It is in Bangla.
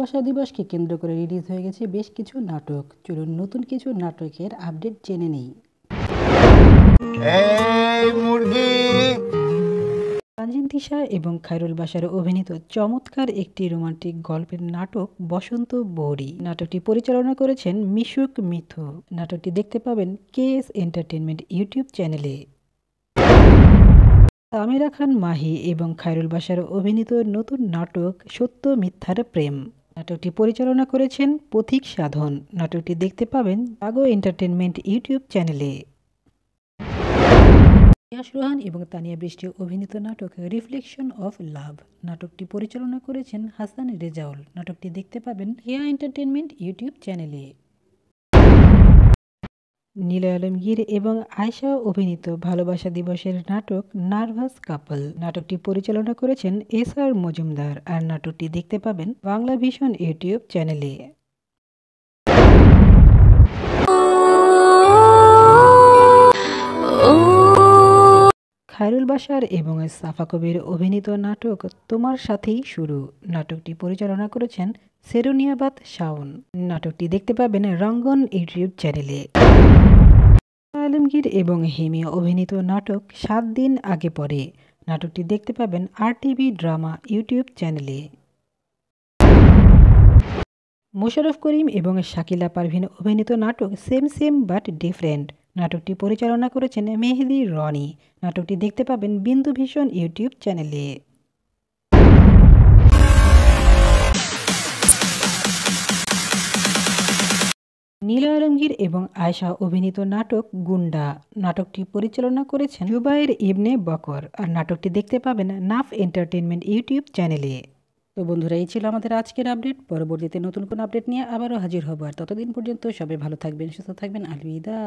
ভালোবাসা দিবসকে কেন্দ্র করে রিলিজ হয়ে গেছে বেশ কিছু নাটক। চলুন নতুন কিছু নাটকের আপডেট জেনে নেই। তানজিন তিশা এবং খায়রুল বাশার অভিনীত চমৎকার একটি রোমান্টিক গল্পের নাটক বসন্ত বৌরি। নাটকটি পরিচালনা করেছেন মিশুক মিথু। নাটকটি দেখতে পাবেন KS এন্টারটেইনমেন্ট ইউটিউব চ্যানেলে। আমিরা খান মাহি এবং খায়রুল বাশার অভিনীত নতুন নাটক সত্য মিথ্যার প্রেম। নাটকটি পরিচালনা করেছেন পথিক সাধন। নাটকটি দেখতে পাবেন আগো এন্টারটেইনমেন্ট ইউটিউব চ্যানেলে। ইয়াশ রোহান এবং তানিয়া বৃষ্টি অভিনীত নাটক রিফ্লেকশন অফ লাভ। নাটকটি পরিচালনা করেছেন হাসান রেজাউল। নাটকটি দেখতে পাবেন হিয়া এন্টারটেইনমেন্ট ইউটিউব চ্যানেলে। নীলা আলমগীর এবং আয়েশা অভিনীত ভালোবাসা দিবসের নাটক নার্ভাস কাপল। নাটকটি পরিচালনা করেছেন SR মজুমদার। আর নাটকটি দেখতে পাবেন বাংলা ভিশন ইউটিউব চ্যানেলে। খায়রুল বাশার এবং সাফা কবির অভিনীত নাটক তোমার সাথেই শুরু। নাটকটি পরিচালনা করেছেন সেরুনিয়াবাত শাওন। নাটকটি দেখতে পাবেন রঙ্গন ইউটিউব চ্যানেলে। আলমগীর এবং হিমি অভিনীত নাটক 7 দিন আগে পরে। নাটকটি দেখতে পাবেন RTV ড্রামা ইউটিউব চ্যানেলে। মোশাররফ করিম এবং শাকিলা পারভীন অভিনীত নাটক সেম সেম বাট ডিফারেন্ট। নাটকটি পরিচালনা করেছেন মেহেদি রনি। নাটকটি দেখতে পাবেন বিন্দু ভিশন ইউটিউব চ্যানেলে। নীলা আলমগীর এবং আয়েশা অভিনীত নাটক গুন্ডা। নাটকটি পরিচালনা করেছেন জুবায়ের ইবনে বকর। আর নাটকটি দেখতে পাবেন নাফ এন্টারটেইনমেন্ট ইউটিউব চ্যানেলে। তো বন্ধুরা, এই ছিল আমাদের আজকের আপডেট। পরবর্তীতে নতুন কোন আপডেট নিয়ে আবারও হাজির হব। আর ততদিন পর্যন্ত সবাই ভালো থাকবেন, সুস্থ থাকবেন। আলবিদা।